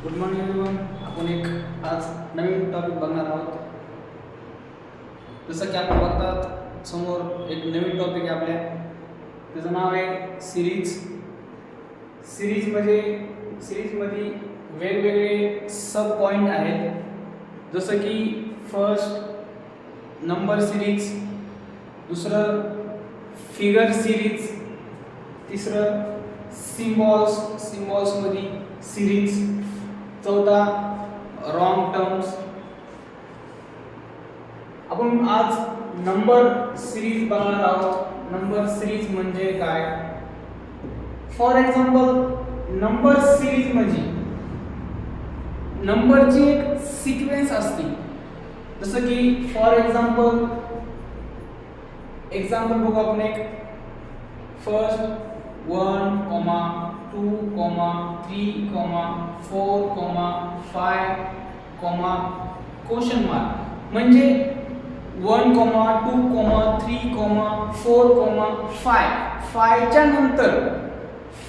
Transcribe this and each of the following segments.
Good morning everyone. आपण एक आज नवीन टॉपिक बघणार आहोत. जसं की आपण बघतात समोर एक नवीन टॉपिक आहे आपल्या, त्याचं नाव आहे सिरीज. सिरीजमध्ये वेगवेगळे सब पॉईंट आहेत, जसं की फर्स्ट नंबर सिरीज, दुसरं फिगर सिरीज, तिसरं सिम्बॉल्समध्ये सिरीज, चौथा रॉंग टर्म्स. आपण आज नंबर सिरीज बघणार आहोत. नंबर सिरीज म्हणजे काय? फॉर एक्झाम्पल, नंबर सिरीज म्हणजे नंबरची एक सिक्वेन्स असते. जसं की फॉर एक्झाम्पल बघू आपण एक. First 1, 2, 3, 4, 5, question mark. म्हणजे 1, 2, 3, 4,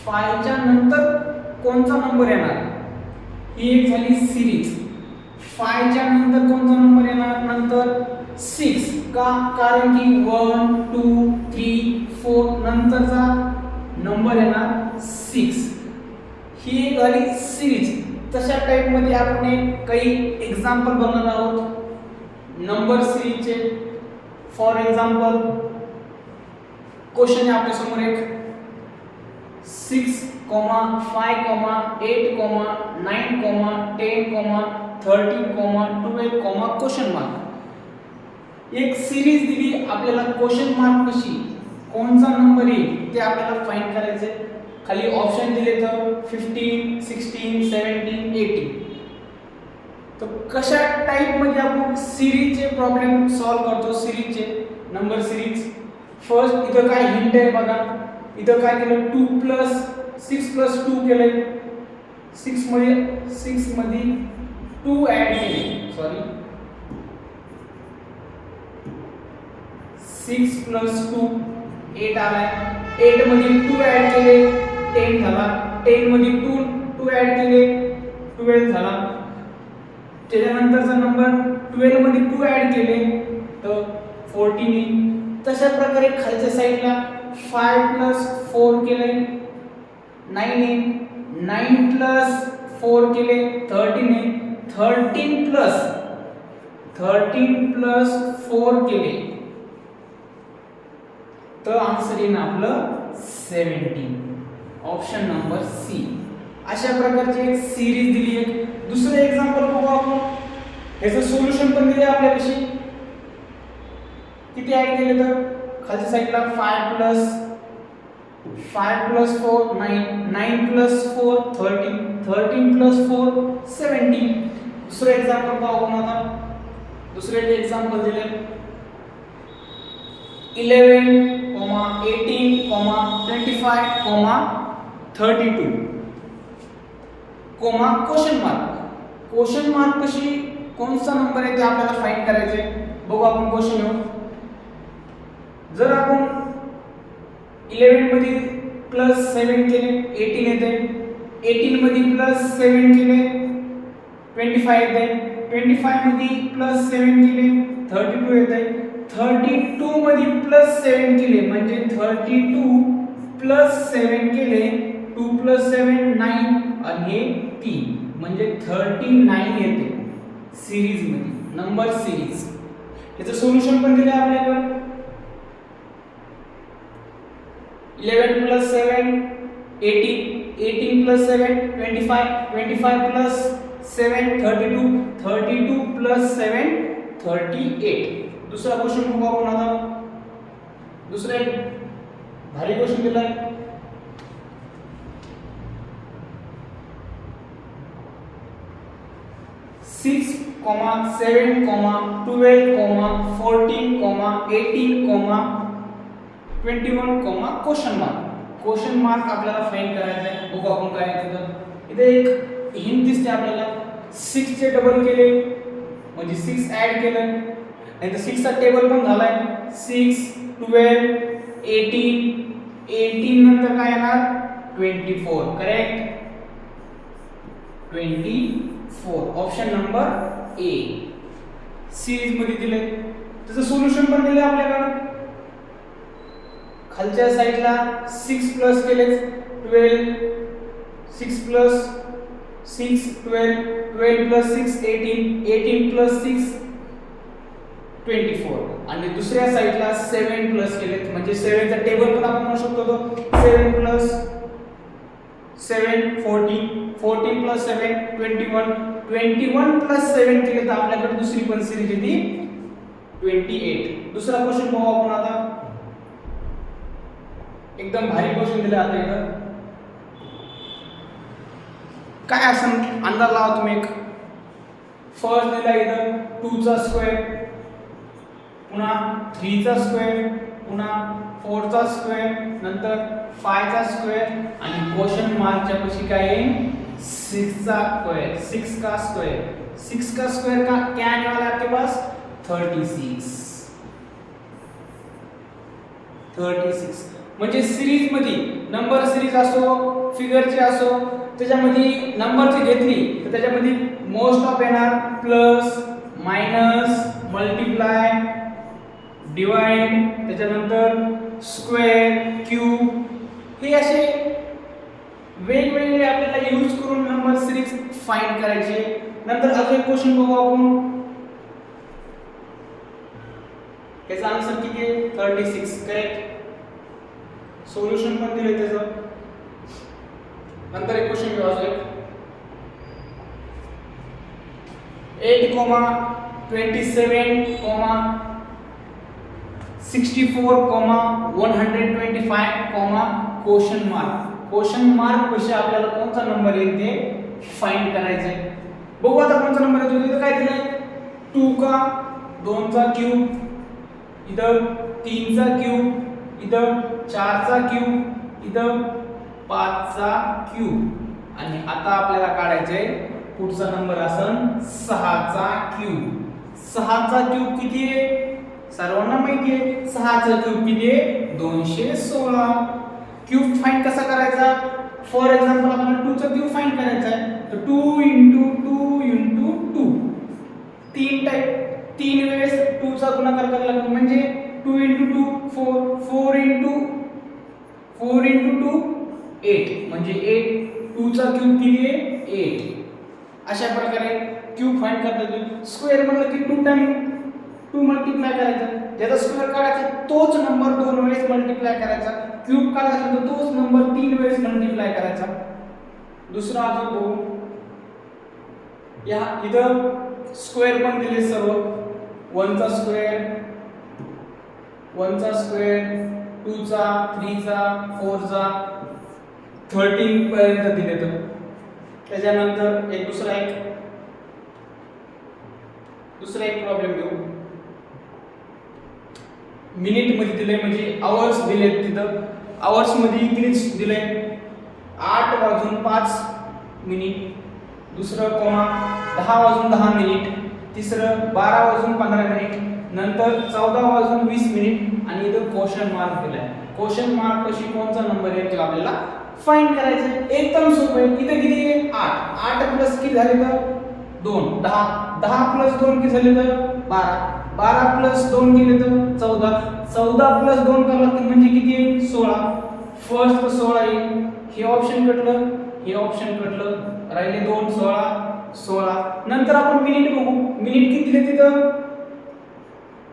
5 च्या नंतर कोणता नंबर येणार, ही एक झाली सिरीज. 5 च्या नंतर कोणता नंबर येणार? नंतर 6. का? कारण की 1, 2, 3, 4 नंतरचा नंबर येणार 6. ही एक झाली सिरीज. तशा टाइप मध्ये आपण काही एक्झाम्पल बघणार आहोत नंबर सिरीजचे. फॉर एक्झाम्पल, क्वेश्चन आहे आपल्या समोर एक. 6, 5, 8, 9, 10, 13, 12, क्वेश्चन मार्क. एक सिरीज दिली आपल्याला. क्वेश्चन मार्क कशी कोणता नंबर येईल ते आपल्याला फाइंड करायचे. खाली ऑप्शन दिले तर 15, 16, 17, 18. तर कशा टाइप मध्ये आपण सिरीजचे प्रॉब्लेम सॉल्व करतो, सिरीजचे नंबर सिरीज. फर्स्ट इथं काय हिंट आहे बघा. इथं काय केलं? 6 प्लस 2 केले. 6 मध्ये 2 ऍड केले. सॉरी, 6 प्लस 2 8 आलाय. 8 मध्ये 2 ऍड केले, 10 झाला. 10 मध्ये 2 ऍड केले, 12 झाला. त्याच्यानंतरचा नंबर 12 मध्ये 2 ऍड केले तर 14 येईल. तशा प्रकारे खालच्या साईडला 5 प्लस 4 केले 9 येईल. 9 प्लस 4 केले 13 येईल. 13 प्लस 4 केले तर आन्सर येईल आपलं 17. Option number C. अशा प्रकारची एक सिरीज दिली आहे. दुसरं एक्झाम्पल बघू आपण. याचं सोल्युशन पण दिले आपल्यापाशी. किती ऍड केले तर खालच्या साईडला 5 प्लस 4 9, 9 प्लस 4 13, 13 प्लस 4 17. दुसरं एक्झाम्पल पाहू आता. दुसरे एक्झाम्पल दिले 11, 18, 25, 32, क्वेश्चन मार्क. क्वेश्चन मार्क कशी कोणता नंबर आहे ते आपल्याला फाइंड करायचे. बघू आपण क्वेश्चन घेऊ. जर आपण 11 मध्ये प्लस 7 केले 18 येते. 18 मध्ये प्लस 7 केले 25 येते. 25 मध्ये प्लस 7 केले 32 येते. 32 मध्ये प्लस 7 केले म्हणजे 32 प्लस 7 केले 2 प्लस 7 9 आणि हे 3 म्हणजे 39 येते सिरीज मध्ये. Number series. याचं सोल्युशन पण दिले आपल्याकडे. 11 प्लस 7 18, 18 प्लस 7 25, 25 प्लस 7 32, 32 प्लस 7 38. दुसरा क्वेश्चन बघू आपण आता. दुसरा एक भारी क्वेश्चन दिलाय. 6, 7, 12, 14, 18, 21, क्वेश्चन मार्क. क्वेश्चन मार्क आपल्याला फाइंड करायचा आहे. बघू आपण काय आहे तिथं. इथे एक हिंट दिसते आपल्याला. 6 चे डबल केले म्हणजे 6 ऍड केलं आणि तर 6 चा टेबल पण झालाय. 6, 12, 18 नंतर काय येणार? 24. Correct. 24. Option number A. Series मध्ये दिले, त्याचं सोल्युशन पण दिले आपल्याकडे. खालच्या साइडला 6 प्लस केले 12, 6 प्लस 6 12, 12 प्लस 6 18, 18 प्लस 6 24. आणि दुसऱ्या साइडला 7 प्लस केले, म्हणजे 7 चा टेबल पण आपण म्हणू शकतो. तो 7 प्लस 7 14, 14 प्लस 7 21, 21 प्लस 7 केले तर आपल्याकडे दुसरी पण सिरीज येते 28. दुसरा क्वेश्चन पाहू आपण आता. एकदम भारी क्वेश्चन दिला आता इथं. काय असं अंदाज लावा तुम्ही. एक फर्स्ट दिला इथं 2 चा स्क्वेअर, पुन्हा 3 चा स्क्वेअर, पुन्हा 4 चा स्क्वेअर, नंतर 5 चा स्क्वेअर आणि क्वेश्चन मार्कच्या पाशी काय आहे 6 चा स्क्वेअर. 6 का स्क्वेअर, 6 का स्क्वेअर का क्या आने वाला है आपके पास 36. 36 म्हणजे सिरीज मध्ये नंबर सिरीज असो फिगरची असो त्याच्यामध्ये नंबरची घेतली तर त्याच्यामध्ये मोस्ट ऑफ येणार प्लस मायनस मल्टिप्लाय डिवाइड त्याच्यानंतर स्क्वेअर क्यूब हे असे वेगवेगळे आपल्याला यूज करून नंबर सिरीज फाइंड करायचे. नंतर अजून एक क्वेश्चन बघू आपण. याचा आन्सर किती आहे 36 करेक्ट. सोल्युशन पण दिले त्याचं. नंतर एक क्वेश्चन घेऊ अजून 8, 27, 64, 125, क्वेश्चन मार्क. क्वेश्चन मार्क कसे आपल्याला कोणता नंबर येईल ते फाइंड करायचे. बघू आता कोणता नंबर येतो. इथं काय दिलंय 2 का 2 चा क्यूब, इथं 3 चा क्यूब, इथं 4 चा क्यूब, इथं 5 चा क्यूब आणि आता आपल्याला काढायचे पुढचा नंबर असन 6 चा क्यूब. 6 चा क्यूब किती आहे सर्वांना माहिती आहे. 6 चा क्यूब किती आहे 216. क्यूब फाइंड कसा करायचा. फॉर एक्झाम्पल आपल्याला 2 चा क्यूब फाइंड करायचा आहे तर 2 * 2 * 2 तीन वेळेस 2 चा गुणाकार करायला लागतो म्हणजे 2 * 2 4, 4 * 2 8 म्हणजे 8. 2 चा क्यूब किती आहे 8. अशा प्रकारे क्यूब फाइंड करता येतो. स्क्वेअर म्हणलं की 2 टाइम 2 मल्टिप्लाय करायचा, ज्याचा स्क्वेअर काढायचा तोच नंबर 2 वेळेस मल्टिप्लाय करायचा. क्यूब काढायचा तर तोच नंबर 3 वेळेस मल्टिप्लाय करायचा. दुसरा अजून बघू. या इथं स्क्वेअर पण दिले सर्व. 1 चा स्क्वेअर, 1 चा स्क्वेअर, 2 चा, 3 चा, 4 चा, 13 पर्यंत दिले तर. त्याच्यानंतर एक दुसरा एक प्रॉब्लेम घेऊ. मिनिट मध्ये दिले म्हणजे आवर्स दिले. तिथं आवर्स मध्ये किती दिले 8 वाजून 5 मिनिट, दुसरं 10 वाजून 10 मिनिट, तिसरं 12 वाजून 15 मिनिट, नंतर 14 वाजून 20 मिनिट आणि इथं क्वेश्चन मार्क दिलाय. क्वेश्चन मार्क कशी कोणता नंबर आहे ते आपल्याला फाइंड करायचं. एकदम सोपं आहे. इथं किती आहे 8. 8 प्लस किती झाले तर 2 10. 10 प्लस 2 किती झाले तर 12. 12 प्लस 2 केले तर 14. 14 प्लस 2 करायला लागते म्हणजे किती आहे 16. फर्स्ट 16 येईल. हे ऑप्शन कटलं, हे ऑप्शन कटलं, राहिले 2 16. नंतर आपण मिनिट बघू. मिनिट किती दिले तिथं.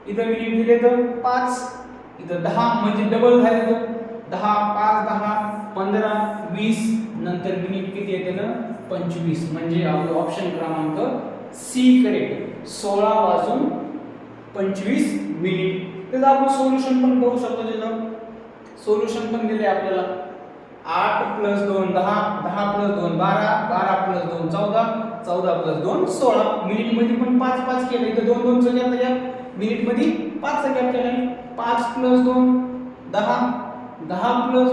इथं मिनिट दिले तर 5, इथं 10 म्हणजे डबल झाले तर 10 5 10 15 20. नंतर मिनिट किती येते ना 25 म्हणजे आपलं ऑप्शन क्रमांक सी करेक्ट. 16 वाजून 25 मिनिट. त्याचं आपण सोल्युशन पण करू शकतो. त्याचं सोल्युशन पण दिले आपल्याला. 8 plus 2 10, 10 plus 2 12, 12 plus 2 14, 14 plus 2 16. Minute मध्ये पण 5 5 केलं. इथं 2 2 चा गॅप त्याच्यात मिनिट मध्ये 5 चा गॅप केला. 5 plus 2 10, 10 plus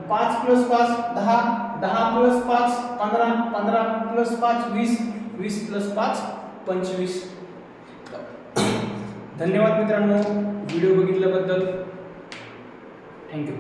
5 plus 5 10, 10 plus 5 15, 15 plus 5 20, 20 plus 5 25. धन्यवाद मित्रांनो व्हिडिओ बघितल्याबद्दल. थँक्यू.